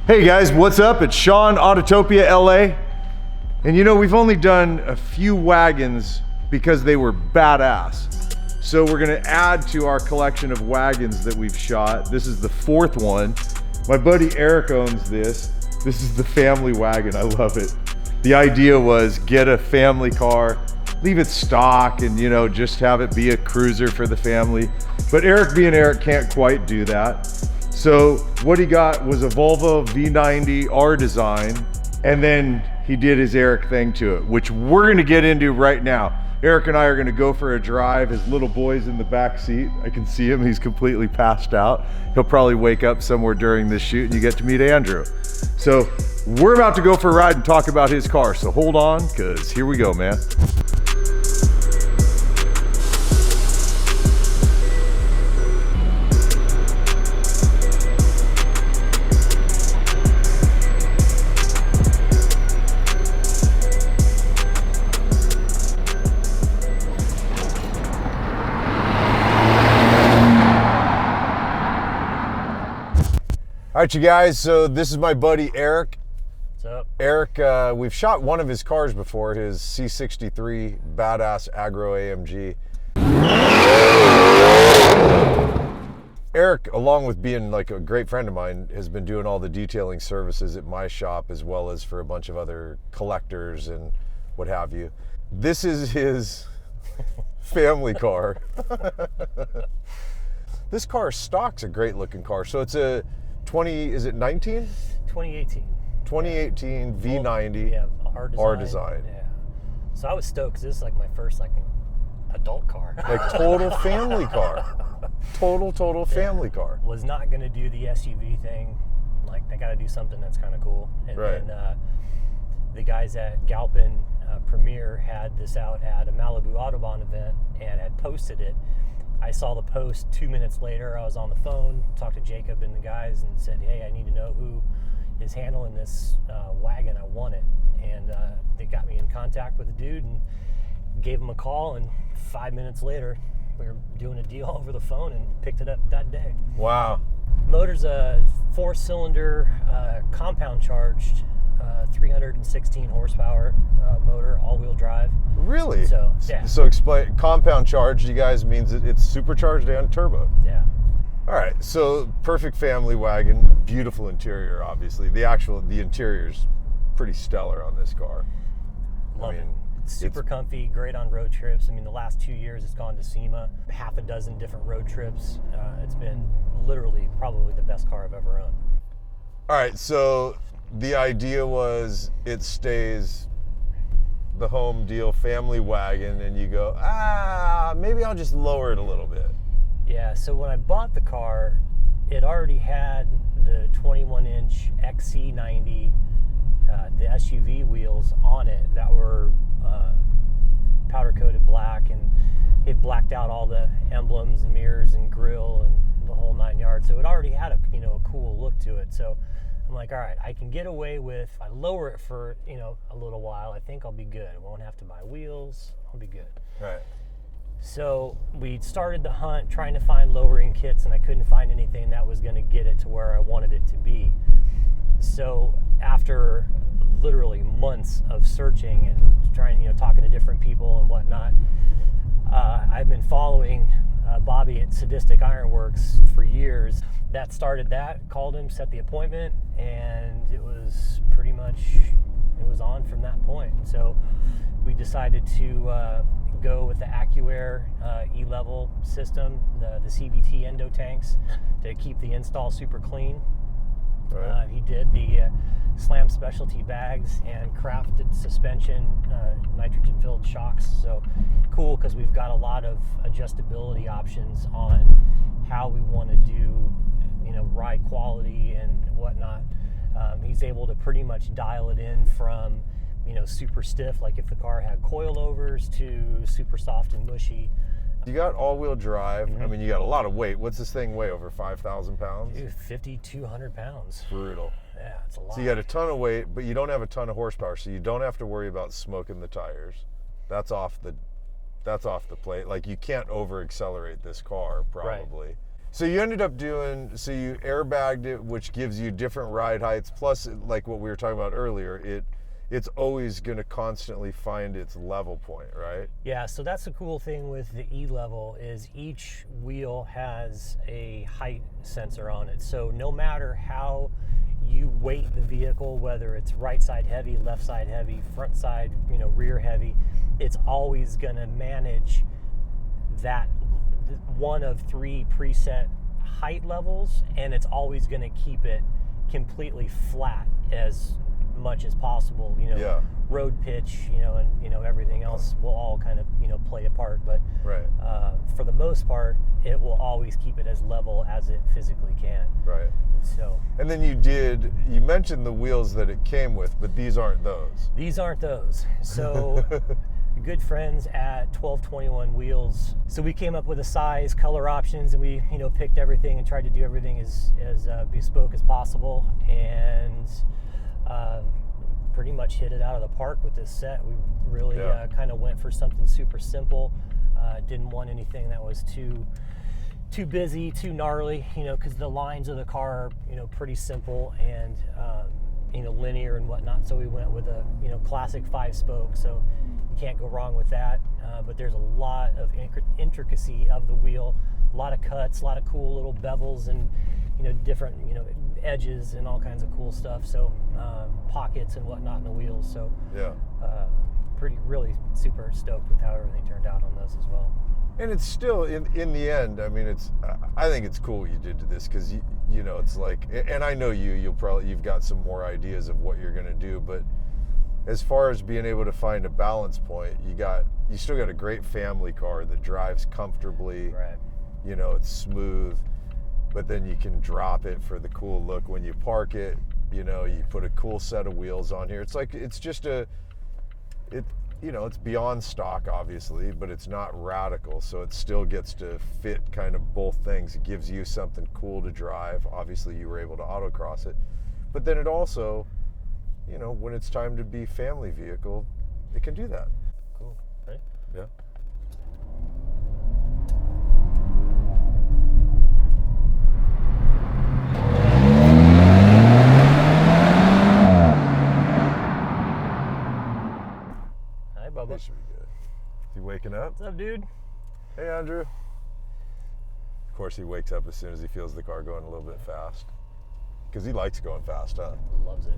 Hey guys, what's up? It's Sean, Autotopia LA. And you know, we've only done a few wagons because they were badass. So we're gonna add to our collection of wagons that we've shot. This is the fourth one. My buddy Erik owns this. This is the family wagon, I love it. The idea was get a family car, leave it stock and you know, just have it be a cruiser for the family. But Erik being Erik can't quite do that. So what he got was a Volvo V90R design, and then he did his Erik thing to it, which we're gonna get into right now. Erik and I are gonna go for a drive. His little boy's in the back seat. I can see him, he's completely passed out. He'll probably wake up somewhere during this shoot and you get to meet Andrew. So we're about to go for a ride and talk about his car. So hold on, cause here we go, man. All right, you guys, so this is my buddy Erik. What's up? Erik, we've shot one of his cars before, his C63 badass Agro AMG. Erik, along with being like a great friend of mine, has been doing all the detailing services at my shop as well as for a bunch of other collectors and what have you. This is his family car. This car stock's a great looking car. So it's a 2018 V90 yeah, R design. Yeah. So I was stoked because this is like my first like adult car. Like total family car. Total family car. Was not gonna do the SUV thing. Like I gotta do something that's kind of cool. And right. then the guys at Galpin Premier had this out at a Malibu Autobahn event and had posted it. I saw the post 2 minutes later. I was on the phone, talked to Jacob and the guys and said, hey, I need to know who is handling this wagon. I want it. And they got me in contact with the dude and gave him a call. And 5 minutes later, we were doing a deal over the phone and picked it up that day. Wow. Motor's a 4-cylinder, compound charged, 316 horsepower motor, all-wheel drive. Really? So, yeah. So explain, compound charged, you guys, means it's supercharged and turbo. Yeah. All right, so perfect family wagon, beautiful interior, obviously. The interior's pretty stellar on this car. Love it. Super comfy, great on road trips. I mean, the last 2 years it's gone to SEMA, half a dozen different road trips. It's been literally probably the best car I've ever owned. All right, so the idea was it stays the home deal family wagon and you go, maybe I'll just lower it a little bit. Yeah, so when I bought the car, it already had the 21-inch XC90, the SUV wheels on it that were powder-coated black, and it blacked out all the emblems and mirrors and grille and the whole 9 yards. So it already had a cool look to it. So I'm like, all right, I can get away with, if I lower it for, a little while, I think I'll be good. I won't have to buy wheels, I'll be good. Right. So we started the hunt trying to find lowering kits, and I couldn't find anything that was gonna get it to where I wanted it to be. So after literally months of searching and trying, talking to different people and whatnot, I've been following Bobby at Sadistic Ironworks for years. That started that, called him, set the appointment, and it was pretty much, it was on from that point. So we decided to go with the AccuAir E-Level system, the CVT endo tanks, to keep the install super clean. Right. He did the Slam specialty bags and crafted suspension, nitrogen-filled shocks. So cool, because we've got a lot of adjustability options on how we want to do, ride quality and whatnot. He's able to pretty much dial it in from, super stiff, like if the car had coilovers, to super soft and mushy. You got all-wheel drive. Mm-hmm. I mean, you got a lot of weight. What's this thing weigh? Over 5,000 pounds? Dude, 5,200 pounds. Brutal. Yeah, it's a lot. So you got a ton of weight, but you don't have a ton of horsepower, so you don't have to worry about smoking the tires. That's off the plate. Like, you can't over accelerate this car, probably. Right. So you ended up doing, so you airbagged it, which gives you different ride heights. Plus, like what we were talking about earlier, it's always going to constantly find its level point, right? Yeah, so that's the cool thing with the E-Level is each wheel has a height sensor on it. So no matter how you weight the vehicle, whether it's right side heavy, left side heavy, front side, rear heavy, it's always going to manage that one of 3 preset height levels, and it's always going to keep it completely flat as much as possible. Yeah. Road pitch, and everything else will all kind of play a part, but right. For the most part, it will always keep it as level as it physically can. Right. So. And then you mentioned the wheels that it came with, but these aren't those. These aren't those. So. Good friends at 1221 Wheels. So we came up with a size, color options, and we picked everything and tried to do everything as bespoke as possible, and pretty much hit it out of the park with this set. We really kind of went for something super simple. Didn't want anything that was too busy, too gnarly, because the lines of the car are pretty simple and linear and whatnot. So we went with a classic 5-spoke. So you can't go wrong with that. But there's a lot of intricacy of the wheel, a lot of cuts, a lot of cool little bevels and different edges and all kinds of cool stuff. So pockets and whatnot in the wheels. So really super stoked with how everything turned out on those as well. And it's still in the end, I mean, I think it's cool what you did to this, because it's like, and I know you've got some more ideas of what you're going to do, but as far as being able to find a balance point, you still got a great family car that drives comfortably. Right. It's smooth, but then you can drop it for the cool look when you park it. You put a cool set of wheels on here. It's like, it's just it's beyond stock, obviously, but it's not radical, so it still gets to fit kind of both things. It gives you something cool to drive. Obviously, you were able to autocross it, but then it also, when it's time to be family vehicle, it can do that. Cool, right? Yeah. That should be good. Is he waking up? What's up, dude? Hey, Andrew. Of course, he wakes up as soon as he feels the car going a little bit fast. Because he likes going fast, huh? Loves it.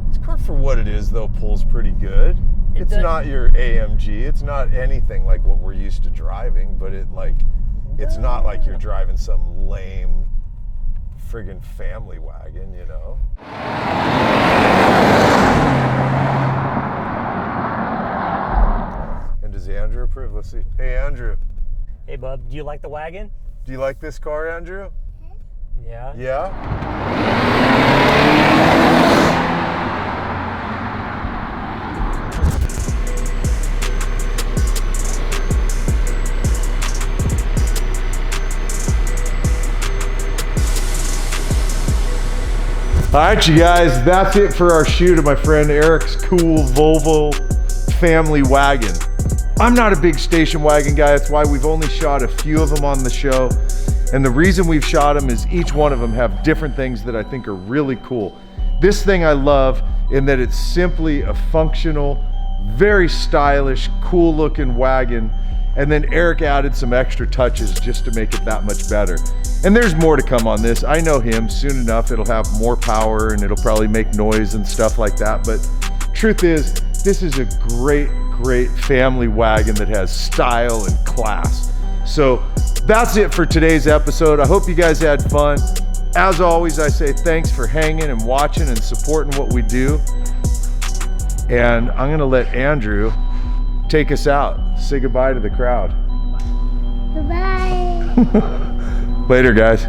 This car, for what it is, though, pulls pretty good. It's not your AMG. It's not anything like what we're used to driving, but it's not like you're driving some lame friggin' family wagon, And does Andrew approve? Let's see. Hey, Andrew. Hey, bub. Do you like the wagon? Do you like this car, Andrew? Yeah. Yeah? All right, you guys, that's it for our shoot of my friend Erik's cool Volvo family wagon. I'm not a big station wagon guy. That's why we've only shot a few of them on the show. And the reason we've shot them is each one of them have different things that I think are really cool. This thing I love in that it's simply a functional, very stylish, cool looking wagon. And then Erik added some extra touches just to make it that much better. And there's more to come on this. I know him. Soon enough, it'll have more power and it'll probably make noise and stuff like that. But truth is, this is a great family wagon that has style and class. So that's it for today's episode. I hope you guys had fun. As always, I say thanks for hanging and watching and supporting what we do. And I'm gonna let Andrew take us out. Say goodbye to the crowd. Goodbye. Later, guys.